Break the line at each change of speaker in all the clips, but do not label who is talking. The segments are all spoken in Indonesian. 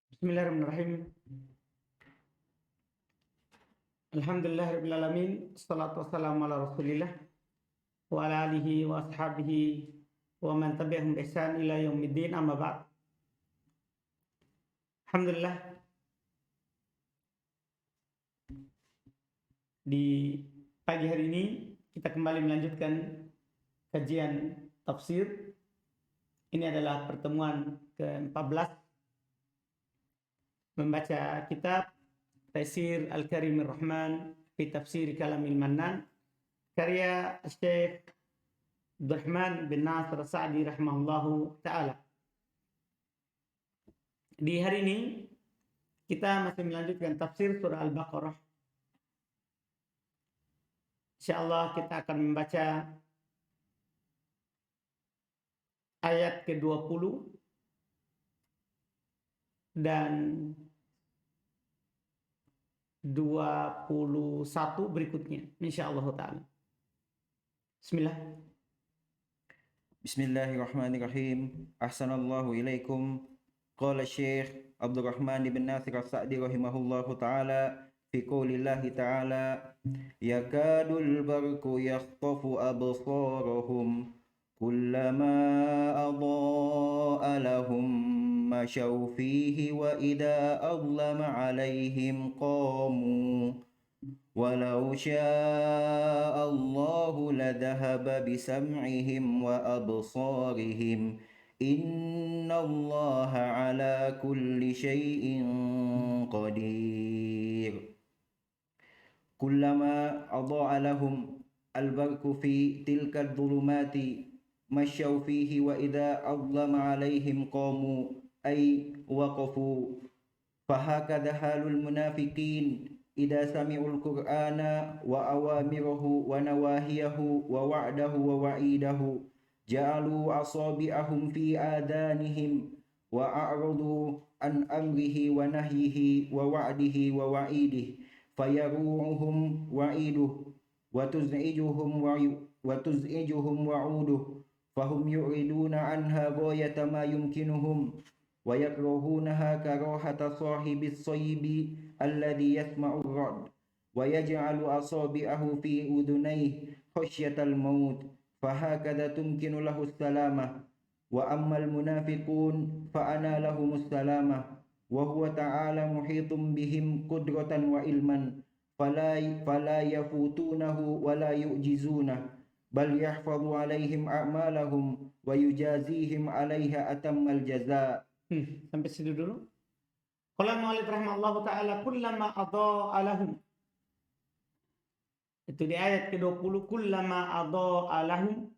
Bismillahirrahmanirrahim. Alhamdulillahirabbil alamin. Wassalatu wassalamu ala Rasulillah wa ala alihi wa ashabihi wa man tabi'ahum bi ihsan ila yaumiddin. Amma ba'd. Alhamdulillah, di pagi hari ini kita kembali melanjutkan kajian tafsir. Ini adalah pertemuan ke-14 membaca kitab Taisir Al-Karimir Rahman fi Tafsir Kalamil Mannan karya Syekh Abdurrahman bin Nasir Sa'di rahimahullahu ta'ala. Di hari ini kita masih melanjutkan tafsir surah Al-Baqarah. Insyaallah kita akan membaca ayat ke-20 dan 21 berikutnya insyaallah ta'ala. Bismillah.
Bismillahirrahmanirrahim. Ahsanallahu ilaikum. Qala Syekh Abdurrahman bin Nasir As-Sa'di rahimahullahu ta'ala fi qoulillahi ta'ala yakadul barqu yakhtafu absarahum kullama adaa'a lahum mashaw fihi wa idza adlama 'alaihim qamu walau syaa Allahu ladhahaba bisam'ihim wa absarihim innallaha ala kulli syai'in qadir. Kullama adaa'a lahum al-barqu fi tilka adh-dhulumati masyaw fihi wa idza adlama 'alaihim qamu ay waqafu. Fahakadha halul munafiqin idza sami'ul qur'ana wa awamirahu wa nawahiyahu wa wa'dahu wa wa'idahu ja'alu asabi'ahum fi adanihim wa a'radu an amrihi wa nahyihi wa wa'dihi wa wa'idihi fayaru'uhum wa'iduhu wa tuz'ijuhum wa'uduhu fahum yu'riduna anha ghayata ma yumkinuhum wa yakrahunaha karahata sahibis saybi alladhi yasma'u ar-ra'd wa yaj'alu asabi'ahu fi udunayhi khashyatal maut fahakadha tumkinu lahu as-salamah wa ammal munafiqun fa ana lahumus salamah wa huwa ta'ala muhitum bihim qudratan wa ilman fala yafutunahu wa la yu'jizunah bal yahfadhu alaihim a'malahum wa yujazihim 'alaiha atammal jazaa.
Sampai situ dulu. Qala mu'allif rahimahullahu ta'ala kullama adaa'a lahum. Itu di ayat ke-20, kullama adaa'a lahum,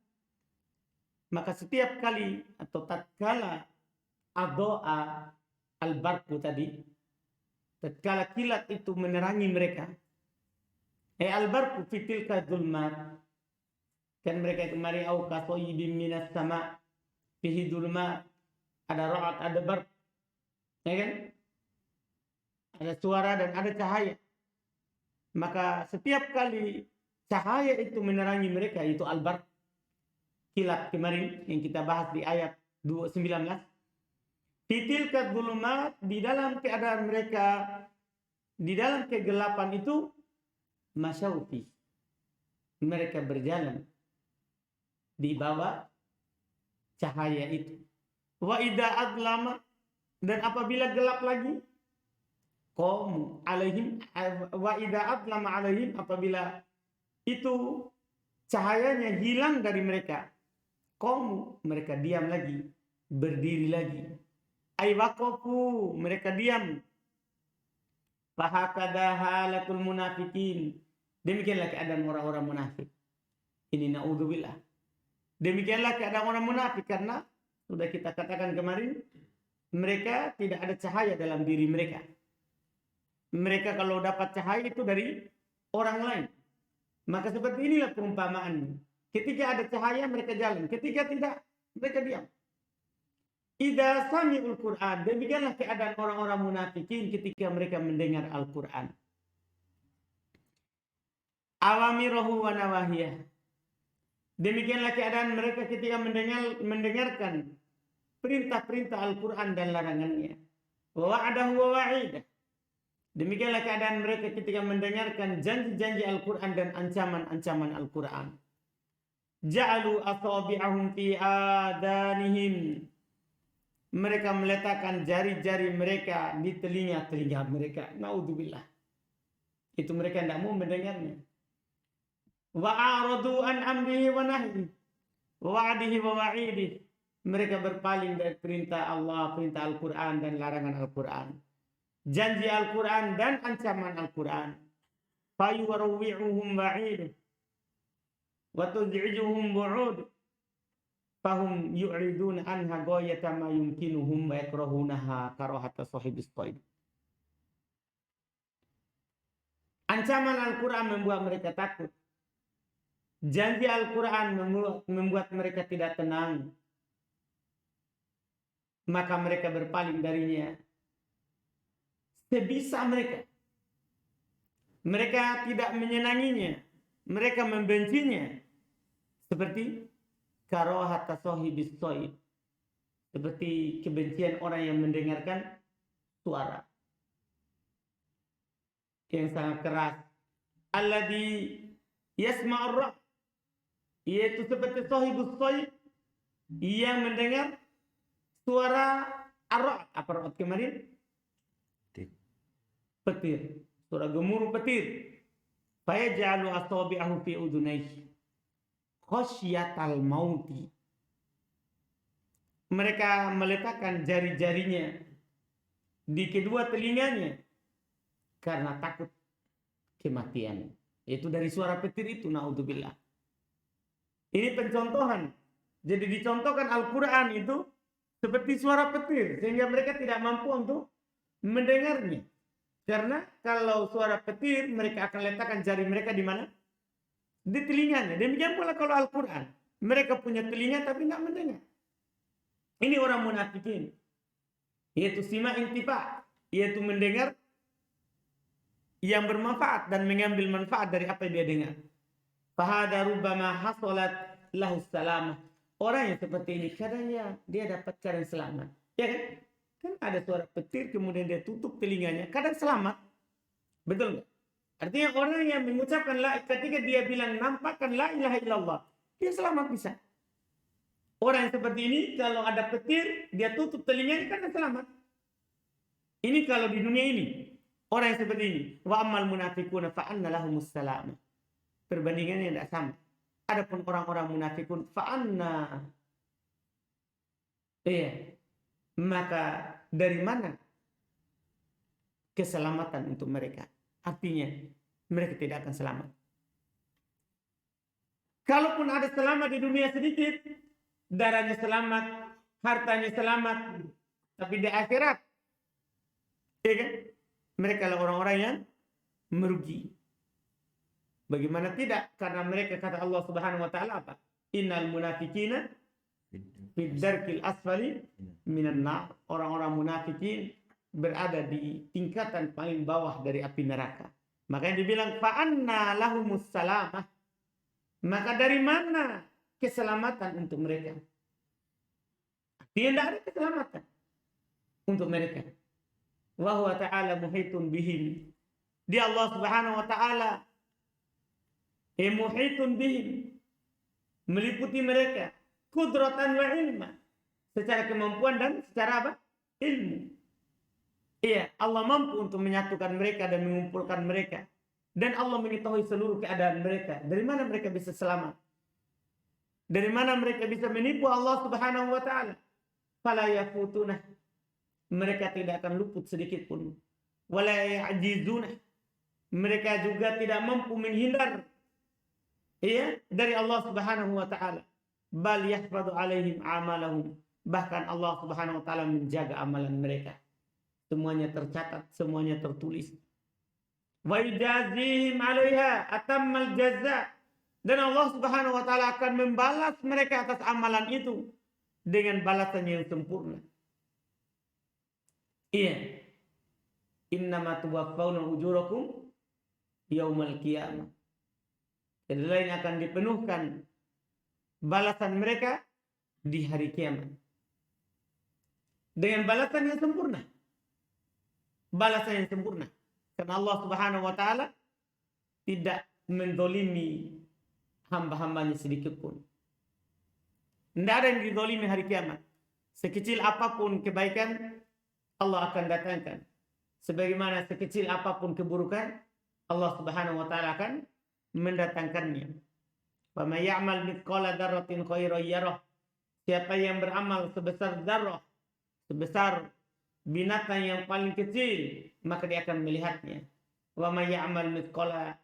maka setiap kali atau tatkala adaa'a al-barqu tadi, tatkala kilat itu menerangi mereka, al-barqu fi tilka dhulmat, kan mereka kemarin au kasoyibim minas sama fihi dhulmat, ada ra'ad, ada barq, ya kan? Ada suara dan ada cahaya. Maka setiap kali cahaya itu menerangi mereka, itu al-barq, kilat kemarin yang kita bahas di ayat 19. Tilka dhulumat, di dalam keadaan mereka di dalam kegelapan itu masyaufi, mereka berjalan di bawah cahaya itu. Wa idza adlama, dan apabila gelap lagi, qamu alaihim, wa idza adlama alaihim, apabila itu cahayanya hilang dari mereka, qamu, mereka diam lagi, berdiri lagi. Ay waqafu, mereka diam. Fahakadha halatul munafikin, demikianlah keadaan orang-orang munafik. Ini naudzubillah. Demikianlah keadaan orang munafik, karena sudah kita katakan kemarin, mereka tidak ada cahaya dalam diri mereka. Mereka kalau dapat cahaya itu dari orang lain. Maka seperti inilah perumpamaannya. Ketika ada cahaya mereka jalan, ketika tidak mereka diam. Idza sami'ul Qur'an, demikianlah keadaan orang-orang munafikin ketika mereka mendengar Al-Qur'an. Awamirahu wa nawahiyah, demikianlah keadaan mereka ketika mendengarkan perintah-perintah Al-Quran dan larangannya. Wa wa'adahu wa wa'idah. Demikianlah keadaan mereka ketika mendengarkan janji-janji Al-Quran dan ancaman-ancaman Al-Quran. Ja'alu asabi'ahum fi adanihim. Mereka meletakkan jari-jari mereka di telinga-telinga mereka. Naudzubillah. Itu mereka tidak mau mendengarnya. Wa'aradu an amrihi wa nahyi. Wa'adihi wa wa'idihi. Mereka berpaling dari perintah Allah, perintah Al-Quran dan larangan Al-Quran. Janji Al-Quran dan ancaman Al-Quran. Fayuwarwi'uhum wa'id. Wa tud'ijuhum bu'ud. Fahum yu'ridun anha ghayata ma yumkinuhum wa yakrahunaha karahata sahibis taib. Ancaman Al-Quran membuat mereka takut. Janji Al-Quran membuat mereka tidak tenang. Maka mereka berpaling darinya. Sebisa mereka. Mereka tidak menyenanginya. Mereka membencinya. Seperti karahata sahibis taib. Seperti kebencian orang yang mendengarkan suara yang sangat keras. Alladhi yasma'ur ra', yaitu seperti sahibus taib yang mendengar suara ar-ra'. Apa ra' kemarin? Petir. Suara gemuruh petir. Fayaj'alu asabi'ahu fi udunayhi khasyatal mauti. Mereka meletakkan jari-jarinya di kedua telinganya karena takut kematian. Itu dari suara petir itu, naudzubillah. Ini pencontohan. Jadi dicontohkan Al-Quran itu seperti suara petir, sehingga mereka tidak mampu untuk mendengarnya. Karena kalau suara petir, mereka akan letakkan jari mereka di mana? Di telinganya. Demikian pula kalau Al-Quran. Mereka punya telinga tapi tidak mendengar. Ini orang munafikin. Yaitu sima intifa. Yaitu mendengar yang bermanfaat dan mengambil manfaat dari apa yang dia dengar. Fahada rubbama hasolat lahu salamah. Orang yang seperti ini kadangnya dia dapat keadaan selamat. Ya kan? Kan ada suara petir kemudian dia tutup telinganya. Kadang selamat. Betul nggak? Artinya orang yang mengucapkan la, ketika dia bilang nampakkan la ilaha illallah, dia selamat bisa. Orang yang seperti ini kalau ada petir, dia tutup telinganya karena selamat. Ini kalau di dunia ini. Orang yang seperti ini. Wa ammal munafiquna fa anna lahumus salam. Perbandingannya tidak sama. Adapun orang-orang munafikun fa anna. Maka dari mana keselamatan untuk mereka? Artinya mereka tidak akan selamat. Kalaupun ada selamat di dunia sedikit, darahnya selamat, hartanya selamat, tapi di akhirat, ya kan? Mereka adalah orang-orang yang merugi. Bagaimana tidak? Karena mereka kata Allah Subhanahu wa taala apa? Innal munafiqina fid darkil asfali minan nar. Orang-orang munafikin berada di tingkatan paling bawah dari api neraka. Makanya dibilang fa'anna lahumus salamah. Maka dari mana keselamatan untuk mereka? Tidak ada keselamatan untuk mereka. Wa huwa ta'ala muhitun bihim. Dia Allah Subhanahu wa taala muhitun bihim, meliputi mereka qudratan wa ilma, secara kemampuan dan secara apa? Ilmu. Iya, Allah mampu untuk menyatukan mereka dan mengumpulkan mereka. Dan Allah mengetahui seluruh keadaan mereka. Dari mana mereka bisa selamat? Dari mana mereka bisa menipu Allah Subhanahu wa taala? Fala yafutunah. Mereka tidak akan luput sedikit pun. Wala ya'jizunah. Mereka juga tidak mampu menghindar dari Allah Subhanahu wa taala. Bal yahfadu alaihim amalahum. Bahkan Allah Subhanahu wa taala menjaga amalan mereka. Semuanya tercatat, semuanya tertulis. Wa yujazihim 'alaiha atammal jazaa. Dan Allah Subhanahu wa taala akan membalas mereka atas amalan itu dengan balasan yang sempurna. Iya. Innama tuwaffawna ujurakum yaumal qiyamah. Kedelai akan dipenuhkan balasan mereka di hari kiamat. dengan balasan yang sempurna. Balasan yang sempurna. Karena Allah Subhanahu wa taala tidak mendolimi hamba-hambanya sedikit pun. Tidak ada yang didolimi hari kiamat. Sekecil apapun kebaikan, Allah akan datangkan. Sebagaimana sekecil apapun keburukan, Allah Subhanahu wa taala akan mendatangkannya. Wa may ya'mal mithqala dzarratin khairan yarah. Siapa yang beramal sebesar dzarrah, sebesar binatang yang paling kecil, maka dia akan melihatnya. Wa may ya'mal mithqala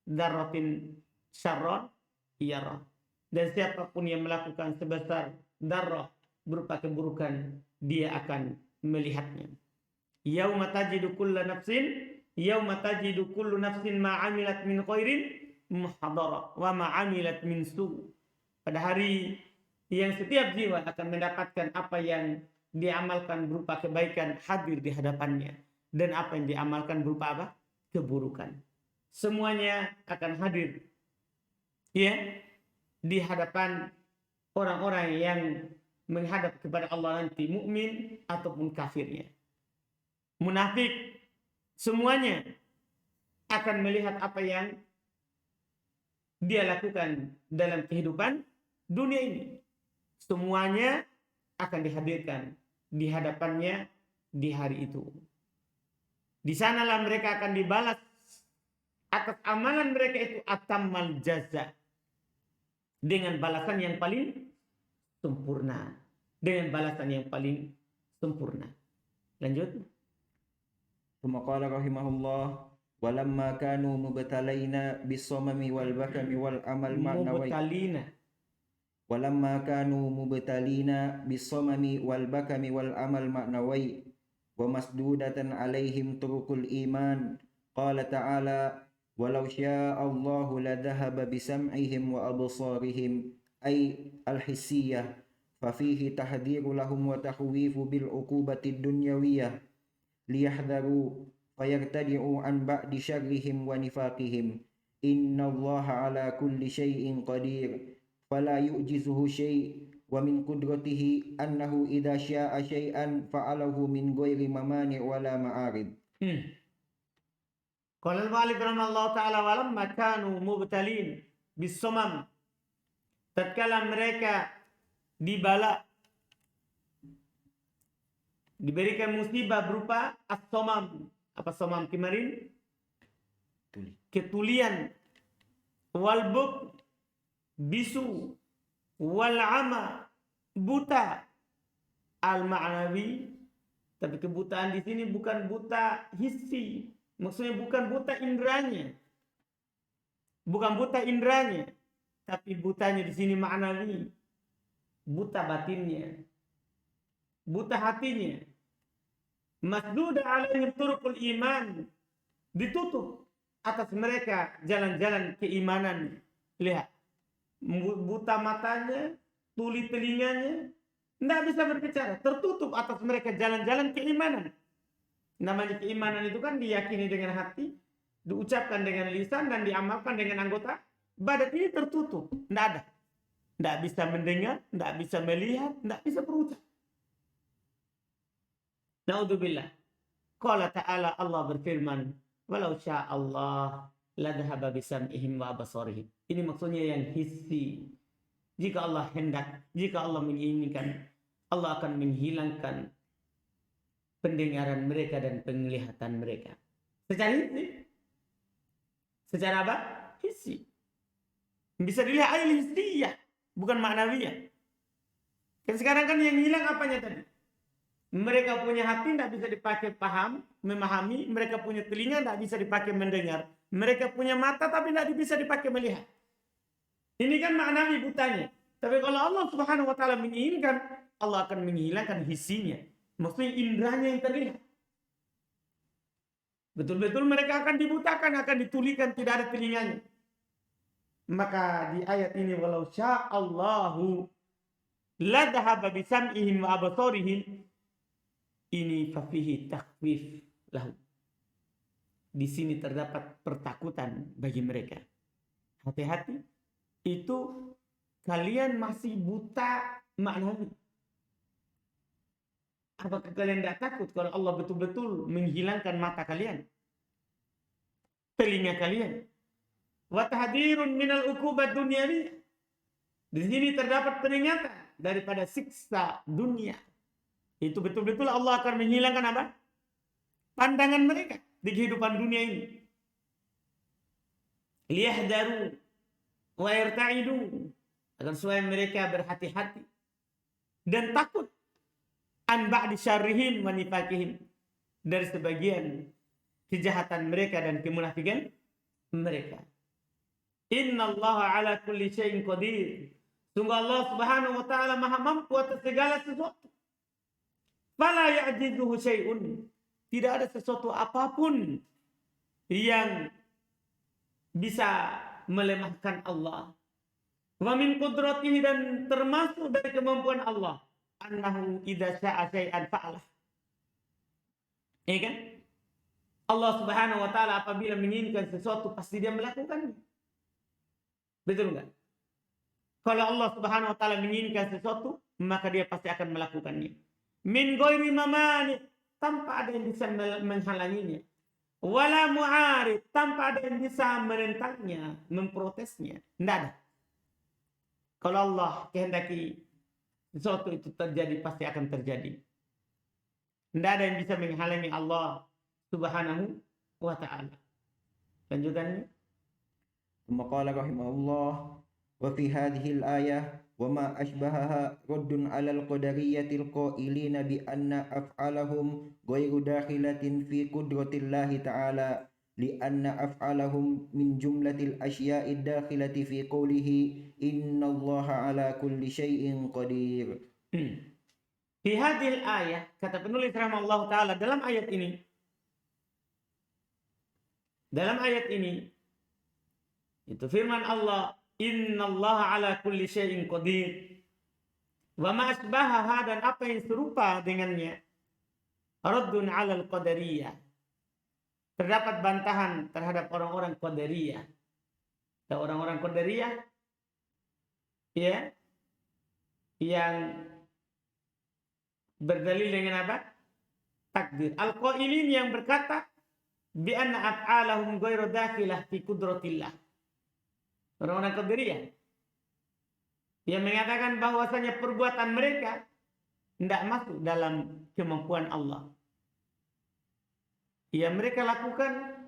dzarratin syarran yarah. Dan siapapun yang melakukan sebesar dzarrah berupa keburukan, dia akan melihatnya. Yauma tajidu kullu nafsin ma 'amilat min khairin muhdara wa ma 'amilat min su'. Pada hari yang setiap jiwa akan mendapatkan apa yang diamalkan berupa kebaikan hadir di hadapannya, dan apa yang diamalkan berupa apa? Keburukan. Semuanya akan hadir ya di hadapan orang-orang yang menghadap kepada Allah nanti, mukmin ataupun kafirnya. Munafik semuanya akan melihat apa yang dia lakukan dalam kehidupan dunia ini. Semuanya akan dihadirkan di hadapannya di hari itu. Di sanalah mereka akan dibalas atas amalan mereka itu atammal jaza, dengan balasan yang paling sempurna. Dengan balasan yang paling sempurna. Lanjut.
ثم قال رحمه الله ولما كانوا مبتلين بالصمم والبكم والعمل معنوي ولما كانوا مبتلين بالصمم والبكم والعمل معنوي ومسدودة عليهم طرق الإيمان قال تعالى ولو شاء الله لذهب بسمعهم وأبصارهم أي الحسية ففيه تحذير لهم وتخويف بالعقوبة الدنيوية ليحذروا فيرتدعوا عن بعد شرهم ونفاقهم إن الله على كل شيء قدير فلا يعجزه شيء ومن قدرته أنه إذا شاء شيئا فعله من غير ممانع ولا معارض.
قال المؤلف رحمه الله تعالى ولما كانوا مبتلين بالصمم, tatkala mereka diberikan musibah berupa as-somam. Apa somam kemarin? Ketulian. Walbuk, bisu. Wal'ama, buta. Al-ma'nawi, tapi kebutaan di sini bukan buta hissi. Maksudnya bukan buta indranya. Bukan buta indranya, tapi butanya di sini ma'nawi. Buta batinnya. Buta hatinya. Masduda alaihim turuqul iman, ditutup atas mereka jalan-jalan keimanan. Lihat, buta matanya, tuli telinganya, tidak bisa berbicara, tertutup atas mereka jalan-jalan keimanan. Namanya keimanan itu kan diyakini dengan hati, diucapkan dengan lisan, dan diamalkan dengan anggota badan. Ini tertutup, tidak ada. Tidak bisa mendengar, tidak bisa melihat, tidak bisa berucap. Na'udzubillah. Qala ta'ala, Allah berfirman, walau sya Allah la dhahaba bisam'ihim wa absarihim. Ini maksudnya yang hissi. Jika Allah hendak, jika Allah menginginkan, Allah akan menghilangkan pendengaran mereka dan penglihatan mereka. Secara hissi. Secara apa? Hissi. Bisa dilihat ayat hissiyah, bukan ma'nawiyah. Kan sekarang kan yang hilang apanya tadi? Mereka punya hati tidak bisa dipakai paham, memahami. Mereka punya telinga tidak bisa dipakai mendengar. Mereka punya mata tapi tidak bisa dipakai melihat. Ini kan maknawi butanya. Tapi kalau Allah Subhanahu wa taala menginginkan, Allah akan menghilangkan hisinya. Maksudnya indranya yang terlihat. Betul-betul mereka akan dibutakan, akan ditulikan, tidak ada telinganya. Maka di ayat ini, walau sya'allahu la dhahaba bisam'ihim wa absarihim, ini fafihi takhwif lahu. Di sini terdapat pertakutan bagi mereka. Hati-hati, itu kalian masih buta maknawi. Apakah kalian tidak takut kalau Allah betul-betul menghilangkan mata kalian, telinga kalian? Wa tahdirun minal uqubat dunyawi. Di sini terdapat peringatan daripada siksa dunia. Itu betul-betul Allah akan menghilangkan apa? Pandangan mereka di kehidupan dunia ini. Liyahdaru wa yarta'idu, agar supaya mereka berhati-hati dan takut an ba'di syarrihim wa nifaqihim, dari sebagian kejahatan mereka dan kemunafikan mereka. Innallaha ala kulli syai'in qadir. Sungguh Allah Subhanahu wa taala Maha mampu atas segala sesuatu. Fala ya'jizuhu syai'un. Tidak ada sesuatu apapun yang bisa melemahkan Allah. Wa min qudratihi, dan termasuk dari kemampuan Allah, annahu idza syaa syai'an fa'alah. Ya kan? Allah Subhanahu wa taala apabila menginginkan sesuatu pasti dia melakukannya. Betul enggak? Kalau Allah Subhanahu wa taala menginginkan sesuatu, maka dia pasti akan melakukannya. Min ghairi mamani, tanpa ada yang bisa menghalanginya. Wala mu'arid, tanpa ada yang bisa menentangnya, memprotesnya. Tidak ada. Kalau Allah kehendaki sesuatu itu terjadi, pasti akan terjadi. Tidak ada yang bisa menghalangi Allah Subhanahu wa ta'ala. Lanjutannya.
ثم قال رحمه الله وفي هذه الآية وما أشبهها رد على القدرية القائلين بأن أفعالهم غير داخلة في قدرة الله تعالى لأن أفعالهم من جملة الأشياء الداخلة في قوله إن الله على كل شيء قدير.
Di hadhil ayah, kata penulis rahimahullah ta'ala, dalam ayat ini itu firman Allah, innallaha ala kulli syai'in qadir. Wa ma asbahaha, dan apa yang serupa dengannya, raddun 'alal qadariyah. Terdapat bantahan terhadap orang-orang qadariyah. Orang-orang qadariyah ya, yang berdalil dengan apa? Takdir. Al-qailin, yang berkata bi anna af'alahum ghairu dakhilah fi qudratillah. Orang-orang qadariyah yang mengatakan bahwasanya perbuatan mereka tidak masuk dalam kemampuan Allah. Ya, mereka lakukan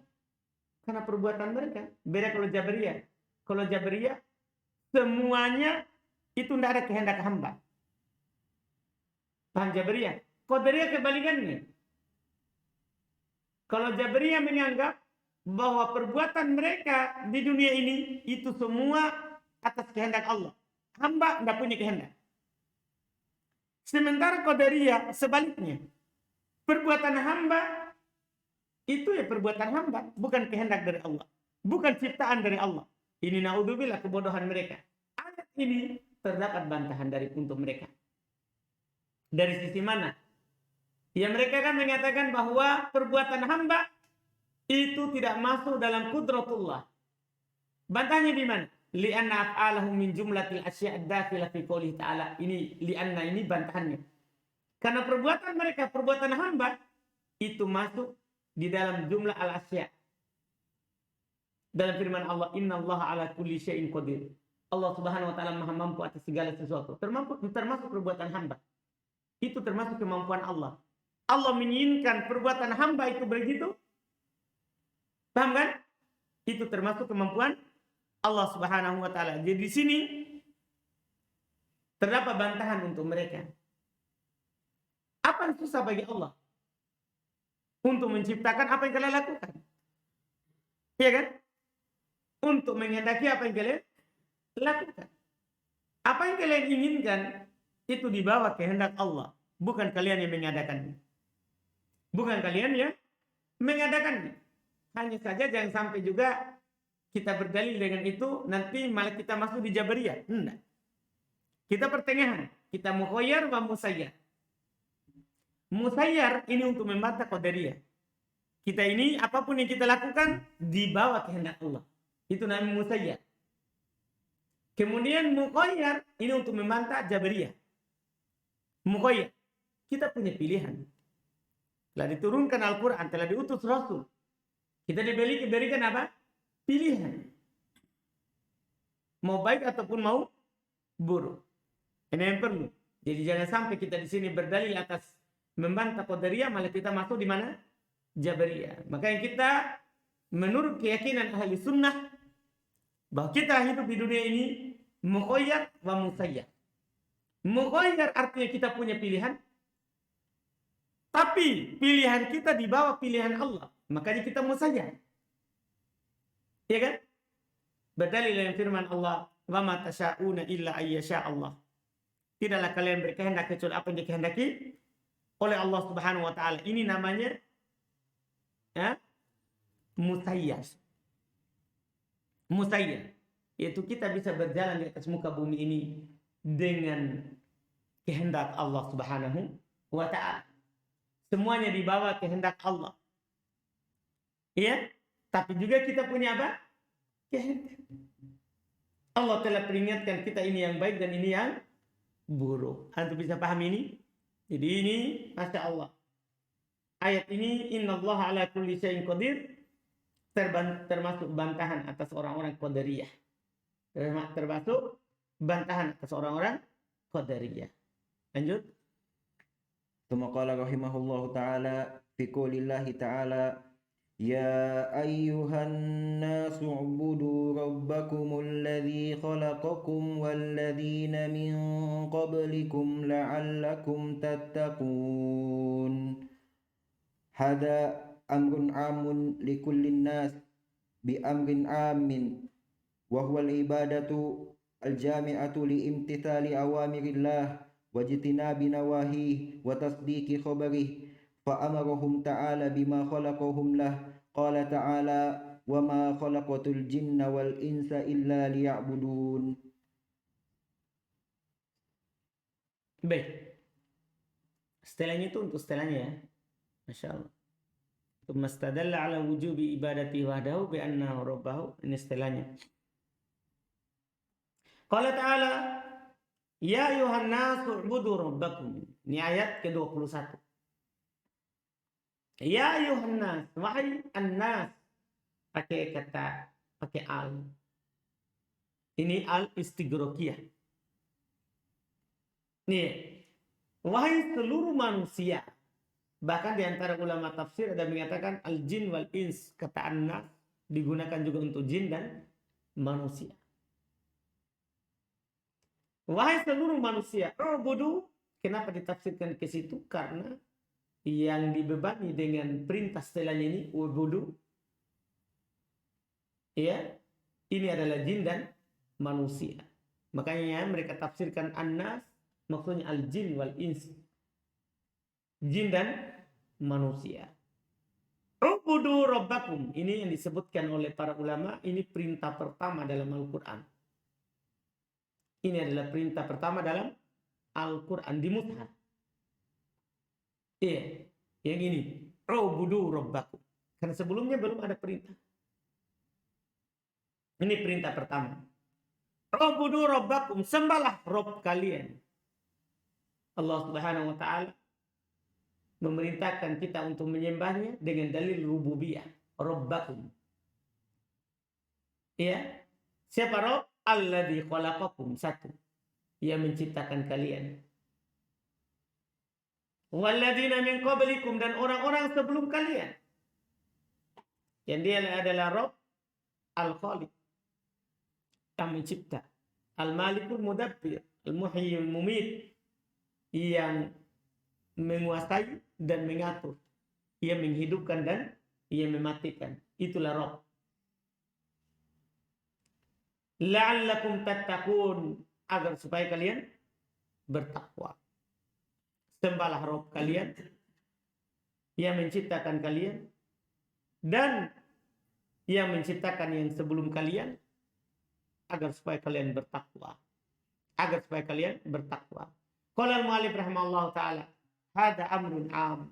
karena perbuatan mereka. Beda kalau Jabariyah. Kalau Jabariyah semuanya itu tidak ada kehendak hamba. Paham Jabariyah? Qadariyah kebalikannya. Kalau Jabariyah menganggap bahwa perbuatan mereka di dunia ini itu semua atas kehendak Allah. Hamba tidak punya kehendak. Sementara Qadariyah sebaliknya. Perbuatan hamba itu ya perbuatan hamba, bukan kehendak dari Allah. Bukan ciptaan dari Allah. Ini naudzubillah kebodohan mereka. Ayat ini terdapat bantahan untuk mereka. Dari sisi mana? Ya, mereka kan mengatakan bahwa perbuatan hamba itu tidak masuk dalam qudratullah. Bantahnya di mana? Li'anna af'alahum min jumlatil asya' ad-dakhilah fi qoulih ta'ala. Ini li'anna, ini bantahannya. Karena perbuatan mereka, perbuatan hamba itu masuk di dalam jumlah al-asya'. Dalam firman Allah, innallaha ala kulli syai'in qadir. Allah Subhanahu wa taala Maha mampu atas segala sesuatu. Termasuk perbuatan hamba. Itu termasuk kemampuan Allah. Allah menginginkan perbuatan hamba itu begitu. Paham kan? Itu termasuk kemampuan Allah Subhanahu wa taala. Jadi di sini terdapat bantahan untuk mereka. Apa yang susah bagi Allah untuk menciptakan apa yang kalian lakukan? Iya kan? Untuk menghendaki apa yang kalian lakukan. Apa yang kalian inginkan itu di bawah kehendak Allah, bukan kalian yang mengadakannya. Bukan kalian yang mengadakannya. Hanya saja jangan sampai juga kita berdalil dengan itu, nanti malah kita masuk di Jabariyah. Enggak. Kita pertengahan. Kita mukhayyar wa musayyar. Musayyar ini untuk membantah Qadariyah. Kita ini apapun yang kita lakukan di bawah kehendak Allah. Itu namanya musayyar. Kemudian mukhayyar ini untuk membantah Jabariyah. Mukhayyar. kita punya pilihan. Telah diturunkan Al-Quran, telah diutus Rasul. Kita diberikan apa? Pilihan. Mau baik ataupun mau buruk. Ini yang perlu. Jadi jangan sampai kita di sini berdalil atas membantah Qadariyah, malah kita masuk di mana? Jabariyah. Makanya kita menurut keyakinan ahli sunnah bahwa kita hidup di dunia ini mukhayyar wa musayyar. Mukhayyar artinya kita punya pilihan, tapi pilihan kita di bawah pilihan Allah. Makanya kita musayyar. Iya kan? Berdalil dengan firman Allah, "Wa ma tasyauna illa ayyasha Allah." Tidaklah kalian berkehendak kecuali apa yang dikehendaki oleh Allah Subhanahu wa taala. Ini namanya musayyar. Musayyar, yaitu kita bisa berjalan di atas muka bumi ini dengan kehendak Allah Subhanahu wa taala. Semuanya di bawah kehendak Allah. Ya, tapi juga kita punya apa? Kehendak. Allah telah peringatkan kita ini yang baik dan ini yang buruk. Antum bisa paham ini? Jadi ini Masya Allah. Ayat ini innallaha ala kulli syai'in qadir termasuk bantahan atas orang-orang Qadariyah. Termasuk bantahan atas orang-orang Qadariyah. Lanjut.
ثم قال رحمه الله تعالى في قول الله تعالى يا أيها الناس اعبدوا ربكم الذي خلقكم والذين من قبلكم لعلكم تتقون. هذا أمر عام لكل الناس بأمر عام وهو العبادة الجامعة لامتثال أوامر الله واجتناب نواهيه وتصديق خبره فأمرهم تعالى بما خلقهم له. قال تعالى وما خلقت الجن والإنس إلا ليعبدون.
Baik. Setelahnya itu untuk setelahnya ya. Masya Allah. Mastadalla ala wujubi ibadati wahdahu bi annahu rabbahu. Ini setelahnya. Qala ta'ala ya ayuhan nasu ubudu rabbakum. Ini ayat ke-21. Ya ayuhan nas, wahai an-nas, pakai kata, pakai al. Ini al istighraqiyah. Nih, wahai seluruh manusia. Bahkan di antara ulama tafsir ada mengatakan al-jin wal ins, kata an-nas digunakan juga untuk jin dan manusia. Wahai seluruh manusia, ubudu, kenapa ditafsirkan ke situ? Karena yang dibebani dengan perintah setelahnya ini ubudu, ya, ini adalah jin dan manusia. Makanya mereka tafsirkan an-nas maksudnya al-jin wal ins, jin dan manusia. Ubudu rabbakum, ini yang disebutkan oleh para ulama, ini perintah pertama dalam Al-Quran. Ini adalah perintah pertama dalam Al-Quran di mushaf. Iya, yang ini. Ubudu rabbakum. Karena sebelumnya belum ada perintah. Ini perintah pertama. Ubudu rabbakum, sembahlah Rabb kalian. Allah Subhanahu wa taala memerintahkan kita untuk menyembahnya dengan dalil rububiyah. Rabbakum. Iya. Siapa Rabb? Alladzi khalaqakum, satu. Ia menciptakan kalian. Walladzina min qablikum, dan orang-orang sebelum kalian. Yang dia adalah Rabb Al-Khaliq, yang mencipta. Al-Malikul Mudabbir, Al-Muhyil Mumit, yang menguasai dan mengatur. Ia menghidupkan dan ia mematikan. Itulah Rabb. La'allakum tattaqun, agar supaya kalian bertakwa. Sembahlah Rabb kalian yang menciptakan kalian dan yang menciptakan yang sebelum kalian, agar supaya kalian bertakwa. Agar supaya kalian bertakwa. Qala al-mu'allif rahimahullah ta'ala, hada amrun am.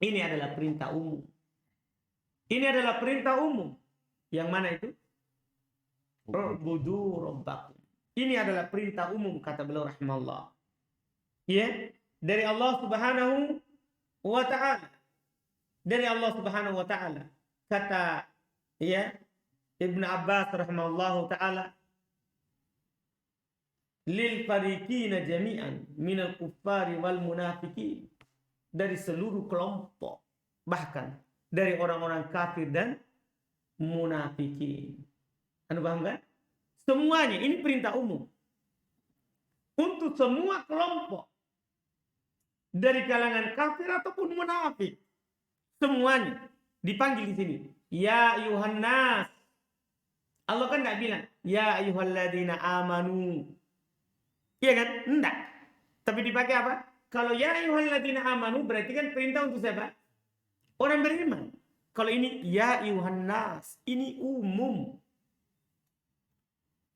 Ini adalah perintah umum. Ini adalah perintah umum. Yang mana itu? Ubudu rabbakum. Ini adalah perintah umum, kata beliau rahimahullah. Ya, dari Allah Subhanahu wa taala. Dari Allah Subhanahu wa taala. Kata ya Ibnu Abbas rahimahullahu taala, lil fariqina jami'an minal kuffari wal munafiqin, dari seluruh kelompok, bahkan dari orang-orang kafir dan munafikin. Anu paham kan? Semuanya ini perintah umum untuk semua kelompok, dari kalangan kafir ataupun munafik, semuanya dipanggil di sini. Ya ayuhan nas. Allah kan enggak bilang ya ayyuhalladzina amanu. Iya kan? Enggak. Tapi dipakai apa? Kalau ya ayyuhalladzina amanu berarti kan perintah untuk siapa? Orang beriman. Kalau ini ya ayyuhan nas, ini umum.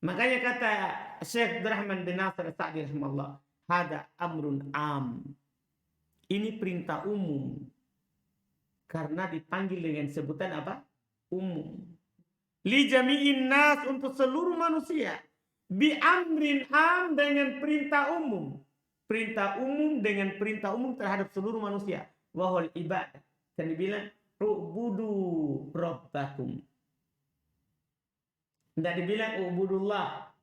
Makanya kata Syekh Abdurrahman bin Nasir Sa'di rahimahullah, hada amrun am. Ini perintah umum. Karena dipanggil dengan sebutan apa? Umum. Li jami'in nas, untuk seluruh manusia. Bi amrin am, dengan perintah umum. Perintah umum dengan perintah umum terhadap seluruh manusia. Wahul ibadah. Dan dibilang ubudu rabbakum. Tidak dibilang ubudullah.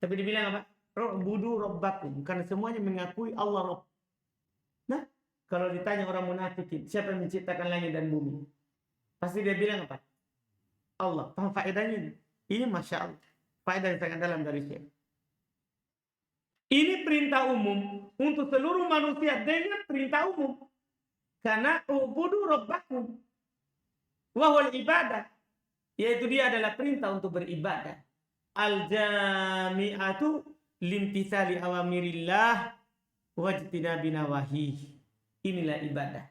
Tapi dibilang apa? Ubudu rabbakum. Karena semuanya mengakui Allah Rabb. Nah, kalau ditanya orang munafikin, siapa yang menciptakan langit dan bumi? Pasti dia bilang apa? Allah. Paham faedahnya ini? Ini Masya Allah. Faedah yang sangat dalam dari Syekh. Ini perintah umum untuk seluruh manusia dengan perintah umum. Karena ubudu rabbakum. Wahul ibadah. Yaitu dia adalah perintah untuk beribadah. Al-jami'atu limtithali awamirillah wajtinabi nawahi. Inilah ibadah.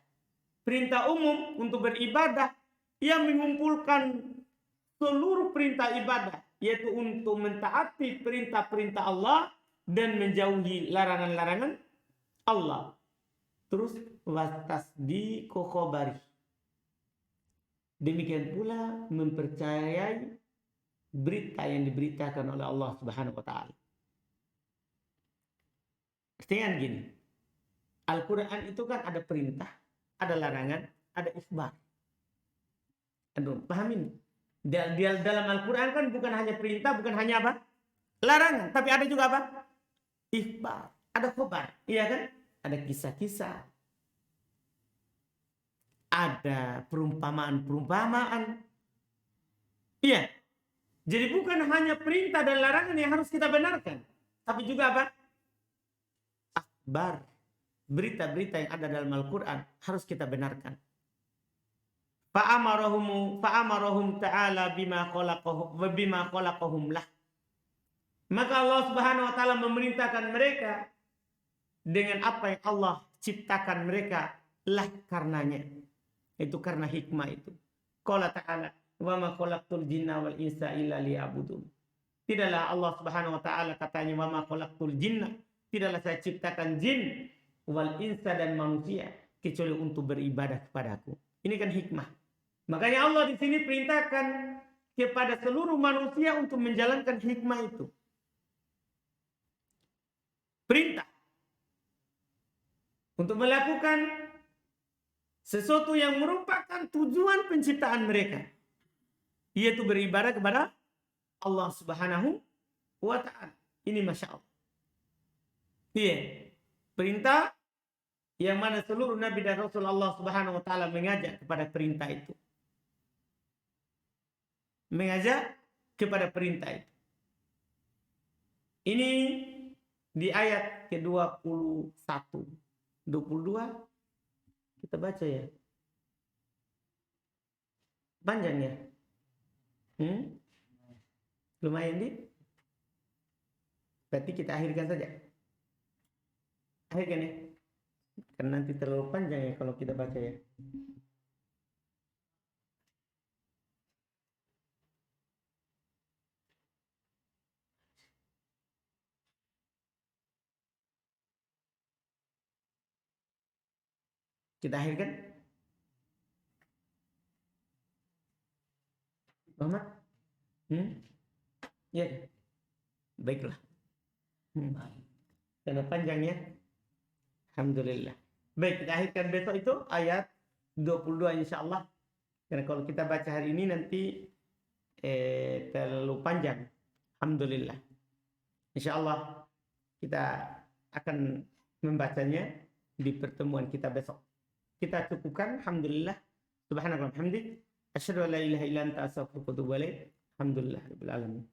Perintah umum untuk beribadah yang mengumpulkan seluruh perintah ibadah, yaitu untuk mentaati perintah-perintah Allah dan menjauhi larangan-larangan Allah. Terus wastasdiqu khabari. Demikian pula mempercayai berita yang diberitakan oleh Allah Subhanahu wa taala. Artinya gini. Al-Quran itu kan ada perintah, ada larangan, ada ikhbar. Aduh, pahamin. Dalam Al-Quran kan bukan hanya perintah, bukan hanya apa? Larangan, tapi ada juga apa? Ikhbar, ada khabar, iya kan? Ada kisah-kisah, ada perumpamaan-perumpamaan. Iya. Jadi bukan hanya perintah dan larangan yang harus kita benarkan, tapi juga apa? Akhbar. Berita-berita yang ada dalam Al-Quran harus kita benarkan. Fa'amarahum ta'ala bima khalaqahum lah. Maka Allah Subhanahu wa taala memerintahkan mereka dengan apa yang Allah ciptakan mereka lah karenanya. Itu karena hikmah itu. Qala ta'ala wa ma khalaqtul jinna wal insa illa liya'budun. Tidaklah Allah Subhanahu wa taala katanya wa ma khalaqtul jinna, tidaklah saya ciptakan jin wal insa dan manusia kecuali untuk beribadah kepadaku. Ini kan hikmah. Makanya Allah di sini perintahkan kepada seluruh manusia untuk menjalankan hikmah itu. Perintah untuk melakukan sesuatu yang merupakan tujuan penciptaan mereka, yaitu beribadah kepada Allah Subhanahu wa taala. Ini Masya Allah. Iya. Perintah yang mana seluruh Nabi dan Rasul Allah Subhanahu wa taala mengajak kepada perintah itu. Mengajak kepada perintah itu. Ini di ayat ke-21. 22 kita baca ya. Panjang ya? Lumayan di? Berarti kita akhirkan saja. Akhirkan ya. Karena nanti terlalu panjang ya kalau kita baca ya. Kita akhirkan. Muhammad? Ya. Baiklah. Karena panjang ya. Alhamdulillah. Baik, kita akhirkan besok itu ayat 22 insya Allah. Karena kalau kita baca hari ini nanti terlalu panjang. Alhamdulillah. Insya Allah kita akan membacanya di pertemuan kita besok. Kita cukupkan. Alhamdulillah. Subhanallah. Alhamdulillah. Asyhadu an la ilaha illa anta astaghfiruka wa atubu ilaik. Alhamdulillah rabbil alamin.